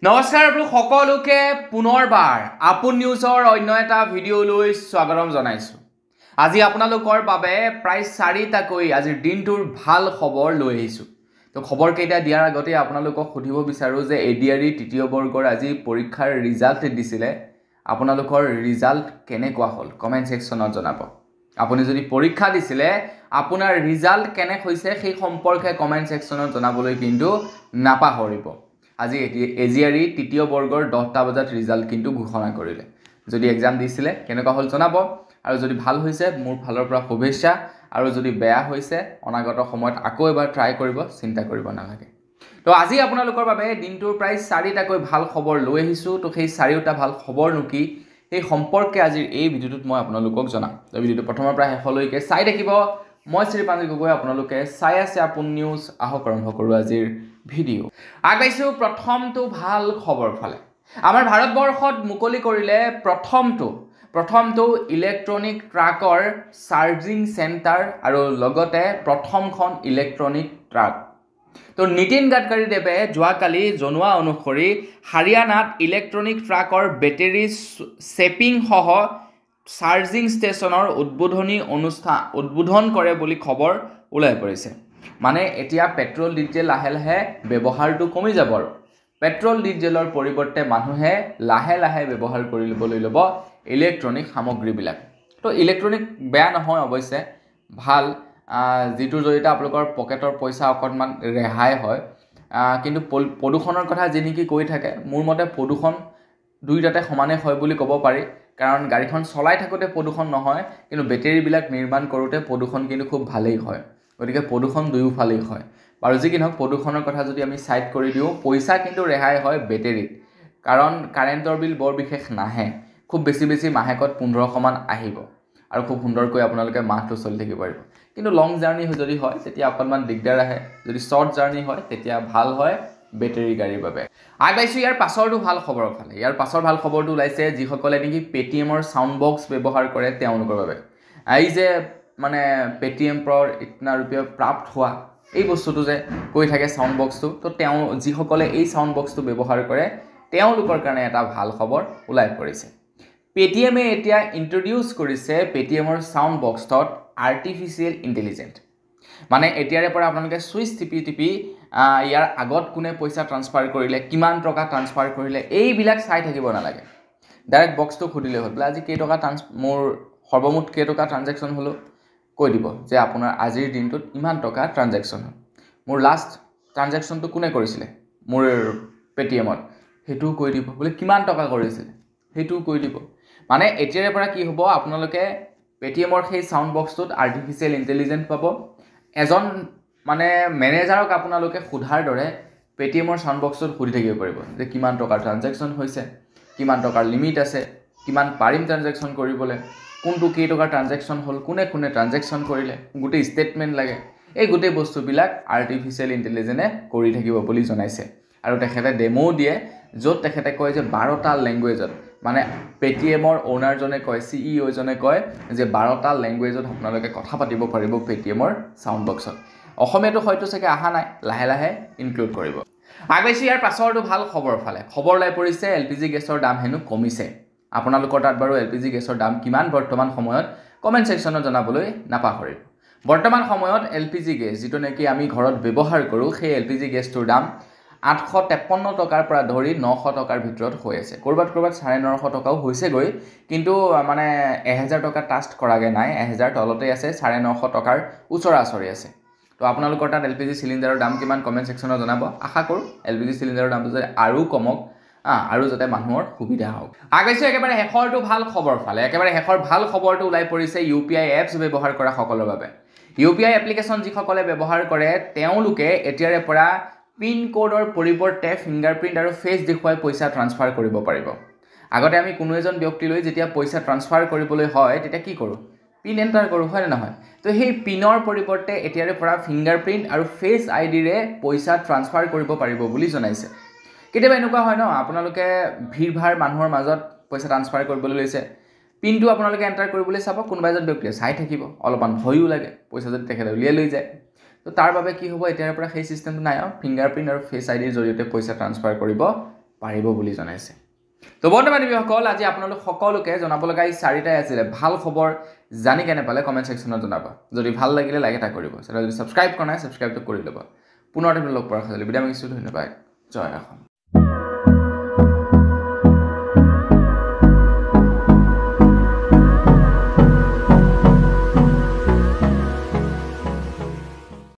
নমস্কাৰ আপোনালোক সকলোকে পুনৰবাৰ আপোন নিউজৰ অন্য এটা ভিডিঅ'লৈ স্বাগতম জনাইছো। আজি আপোনালোকৰ বাবে প্ৰায় 4টাকৈ আজিৰ দিনটোৰ ভাল খবৰ লৈ আহিছো। তো খবৰ কেইটা দিয়াৰ আগতে আপোনালোকক সুধিব বিচাৰো যে এডিআৰই তৃতীয় বৰ্গৰ আজি পৰীক্ষাৰ ৰিজাল্ট দিছিলে। আপোনালোকৰ ৰিজাল্ট কেনেকুৱা হ'ল কমেন্ট সেকশনত জনাব। আপুনি যদি পৰীক্ষা দিছিলে আপোনাৰ ৰিজাল্ট কেনে হৈছে সেই সম্পৰ্কে কমেন্ট সেকশনত জনাবলৈ কিন্তু নাপাহৰিব। আজি এজিআৰই তৃতীয় বৰ্গৰ 10টা বজাত ৰিজাল্ট কিন্তু ঘোষণা কৰিলে। যদি এক্সাম দিছিলে কেনেকুৱা হ'ল জনাব, আৰু যদি ভাল হৈছে মোৰ ফালৰ পৰা শুভেচ্ছা, আৰু যদি বেয়া হৈছে অনাগত সময়ত আকৌ এবাৰ ট্ৰাই কৰিব, চিন্তা কৰিব নালাগে। তো আজি আপোনালোকৰ বাবে দিনটোৰ প্ৰায় 4টাকৈ ভাল খবৰ লৈ আহিছোঁ। তো সেই 4টা ভাল খবৰনো কি সেই সম্পৰ্কে আজিৰ এই ভিডিঅ'টোত মই আপোনালোকক জনাম। তো ভিডিঅ'টো প্ৰথমৰ পৰা শেষলৈকে চাই থাকিব। মই শ্ৰীপাঞ্জি গগৈ, আপোনালোকে চাই আছে আপোন নিউজ। আহক আৰম্ভ কৰোঁ আজিৰ ভিডিঅ'। আগবাইছোঁ প্ৰথমটো ভাল খবৰ ফালে। আমাৰ ভাৰতবৰ্ষত মুকলি কৰিলে প্ৰথমটো ইলেক্ট্ৰনিক ট্ৰাকৰ চাৰ্জিং চেণ্টাৰ আৰু লগতে প্ৰথমখন ইলেক্ট্ৰনিক ট্ৰাক। তো নীতিন গাডকাৰীদেৱে যোৱাকালি জনোৱা অনুসৰি হাৰিয়ানাত ইলেক্ট্ৰনিক ট্ৰাকৰ বেটেৰী চেপিং সহ চাৰ্জিং ষ্টেচনৰ উদ্বোধন কৰে বুলি খবৰ ওলাই পৰিছে। মানে এতিয়া পেট্ৰল ডিজেল লাহে লাহে ব্যৱহাৰটো কমি যাব, আৰু পেট্ৰল ডিজেলৰ পৰিৱৰ্তে মানুহে লাহে লাহে ব্যৱহাৰ কৰিবলৈ ল'ব ইলেক্ট্ৰনিক সামগ্ৰীবিলাক। তো ইলেক্ট্ৰনিক বেয়া নহয় অৱশ্যে, ভাল, যিটোৰ জৰিয়তে আপোনালোকৰ পকেটৰ পইচা অকণমান ৰেহাই হয়। কিন্তু প্ৰদূষণৰ কথা যি নেকি কৈ থাকে, মোৰ মতে প্ৰদূষণ দুইটাতে সমানে হয় বুলি ক'ব পাৰি। কাৰণ গাড়ীখন চলাই থাকোঁতে প্ৰদূষণ নহয়, কিন্তু বেটেৰীবিলাক নিৰ্মাণ কৰোঁতে প্ৰদূষণ কিন্তু খুব ভালেই হয়। গতিকে প্ৰদূষণ দুয়োফালেই হয়। বাৰু যি কি নহওক, প্ৰদূষণৰ কথা যদি আমি ছাইড কৰি দিওঁ, পইচা কিন্তু ৰেহাই হয় বেটেৰীত। কাৰণ কাৰেণ্টৰ বিল বৰ বিশেষ নাহে, খুব বেছি মাহেকত 1500 মান আহিব, আৰু খুব সুন্দৰকৈ আপোনালোকে মাহটো চলি থাকিব পাৰিব। কিন্তু লং জাৰ্ণি যদি হয় তেতিয়া অকণমান দিগদাৰ আহে। যদি শ্বৰ্ট জাৰ্ণি হয় তেতিয়া ভাল হয় বেটেৰী গাড়ীৰ বাবে। আগবাইছোঁ ইয়াৰ পাছৰটো ভাল খবৰৰ ফালে। ইয়াৰ পাছৰ ভাল খবৰটো ওলাইছে যিসকলে নেকি পেটিএমৰ চাউণ্ড বক্স ব্যৱহাৰ কৰে তেওঁলোকৰ বাবে। এই যে মানে পেটিএম প্ৰৰ ইতনা ৰুপিয়া প্ৰাপ্ত হোৱা, এই বস্তুটো যে কৈ থাকে চাউণ্ড বক্সটো, তো যিসকলে এই চাউণ্ড বক্সটো ব্যৱহাৰ কৰে তেওঁলোকৰ কাৰণে এটা ভাল খবৰ ওলাই পৰিছে। পেটিএমে এতিয়া ইন্ট্ৰডিউচ কৰিছে পেটিএমৰ চাউণ্ড বক্সত আৰ্টিফিচিয়েল ইণ্টেলিজেন্ট। মানে এতিয়াৰে পৰা আপোনালোকে চুইচ টিপি ইয়াৰ আগত কোনে পইচা ট্ৰান্সফাৰ কৰিলে, কিমান টকা ট্ৰান্সফাৰ কৰিলে, এইবিলাক চাই থাকিব নালাগে। ডাইৰেক্ট বক্সটো সুধিলে হ'ল বোলে আজি কেইটকা মোৰ সৰ্বমুঠ কেইটকা ট্ৰানজেকশ্যন হ'লো, কৈ দিব যে আপোনাৰ আজিৰ দিনটোত ইমান টকা ট্ৰানজেকশ্যন হ'ল। মোৰ লাষ্ট ট্ৰানজেকশ্যনটো কোনে কৰিছিলে মোৰ পেটিএমত, সেইটোও কৈ দিব। বোলে কিমান টকা কৰিছিলে সেইটোও কৈ দিব। মানে এতিয়াৰে পৰা কি হ'ব, আপোনালোকে পেটিএমৰ সেই চাউণ্ড বক্সটোত আৰ্টিফিচিয়েল ইণ্টেলিজেন্ট পাব। এজন মানে মেনেজাৰক আপোনালোকে সোধাৰ দৰে পেটিএমৰ চাউণ্ড বক্সটোত সুধি থাকিব পাৰিব যে কিমান টকাৰ ট্ৰানজেকশ্যন হৈছে, কিমান টকাৰ লিমিট আছে, কিমান পাৰিম ট্ৰানজেকশ্যন কৰিবলৈ, কোনটো কেইটকাৰ ট্ৰানজেকশ্যন হ'ল, কোনে ট্ৰানজেকশ্যন কৰিলে, গোটেই ষ্টেটমেণ্ট লাগে। এই গোটেই বস্তুবিলাক আৰ্টিফিচিয়েল ইণ্টেলিজেন্টে কৰি থাকিব বুলি জনাইছে। আৰু তেখেতে ডেমো দিয়ে, য'ত তেখেতে কয় যে 12টা লেংগুৱেজত, মানে পেটিএমৰ অ'নাৰজনে কয়, CEO-জনে কয় যে 12টা লেংগুৱেজত আপোনালোকে কথা পাতিব পাৰিব পেটিএমৰ চাউণ্ড বক্সত। অসমীয়াটো হয়তো চাগে অহা নাই, লাহে লাহে ইনক্লুড কৰিব। আগবাইছোঁ ইয়াৰ পাছৰটো ভাল খবৰ ফালে। খবৰ ওলাই পৰিছে LPG গেছৰ দাম হেনো কমিছে। আপোনালোকৰ তাত বাৰু LPG গেছৰ দাম কিমান বৰ্তমান সময়ত কমেণ্ট ছেকশ্যনত জনাবলৈ নাপাহৰিব। বৰ্তমান সময়ত LPG গেছ যিটো নেকি আমি ঘৰত ব্যৱহাৰ কৰোঁ, সেই LPG গেছটোৰ দাম 853 টকাৰ পৰা ধৰি 900 টকাৰ ভিতৰত হৈ আছে। ক'ৰবাত 950 টকাও হৈছেগৈ, কিন্তু মানে 1000 টকা টাষ্ট কৰাগে নাই, 1000 তলতেই আছে, 950 টকাৰ ওচৰা-ওচৰি আছে। তো আপোনালোকৰ তাত LPG চিলিণ্ডাৰৰ দাম কিমান কমেণ্ট ছেকশ্যনত জনাব। আশা কৰোঁ LPG চিলিণ্ডাৰৰ দামটো যাতে আৰু কমক, আৰু যাতে মানুহৰ সুবিধা হওক। আগবাইছোঁ একেবাৰে শেষৰটো ভাল খবৰ ফালে। একেবাৰে শেষৰ ভাল খবৰটো ওলাই পৰিছে UPI এপছ ব্যৱহাৰ কৰা সকলৰ বাবে। UPI এপ্লিকেশ্যন যিসকলে ব্যৱহাৰ কৰে তেওঁলোকে এতিয়াৰে পৰা পিন কোডৰ পৰিৱৰ্তে ফিংগাৰপ্ৰিণ্ট আৰু ফেচ দেখুৱাই পইচা ট্ৰান্সফাৰ কৰিব পাৰিব। আগতে আমি কোনো এজন ব্যক্তিলৈ যেতিয়া পইচা ট্ৰান্সফাৰ কৰিবলৈ হয় তেতিয়া কি কৰোঁ, পিন এণ্টাৰ কৰোঁ, হয় নে নহয়? তো সেই পিনৰ পৰিৱৰ্তে এতিয়াৰে পৰা ফিংগাৰপ্ৰিণ্ট আৰু ফেচ আইডিৰে পইচা ট্ৰান্সফাৰ কৰিব পাৰিব বুলি জনাইছে। কেতিয়াবা এনেকুৱা হয় ন, আপোনালোকে ভিৰ মানুহৰ মাজত পইচা ট্ৰান্সফাৰ কৰিবলৈ লৈছে, পিনটো আপোনালোকে এণ্টাৰ কৰিবলৈ চাব, কোনোবা এজন ব্যক্তিয়ে চাই থাকিব, অলপমান ভয়ো লাগে পইচা যদি তেখেতে উলিয়াই লৈ যায়। তো তাৰ বাবে কি হ'ব, এতিয়াৰ পৰা সেই চিষ্টেমটো নাই, ফিংগাৰপ্ৰিণ্ট আৰু ফেচ আইডিৰ জৰিয়তে পইচা ট্ৰান্সফাৰ কৰিব পাৰিব বুলি জনাইছে তো বন্ধু বান্ধৱীসকল আজি আপোনালোক সকলোকে জনাব লগা এই 4টাই আছিলে ভাল খবৰ জানি কেনে পালে কমেণ্ট ছেকশ্যনত জনাব যদি ভাল লাগিলে লাইক এটা কৰিব যদি ছাবস্ক্ৰাইব কৰা নাই ছাবস্ক্ৰাইবটো কৰি ল'ব পুনৰ লগ পোৱাৰ খালি বিদায় মাগিছোঁ ধন্যবাদ জয় অসম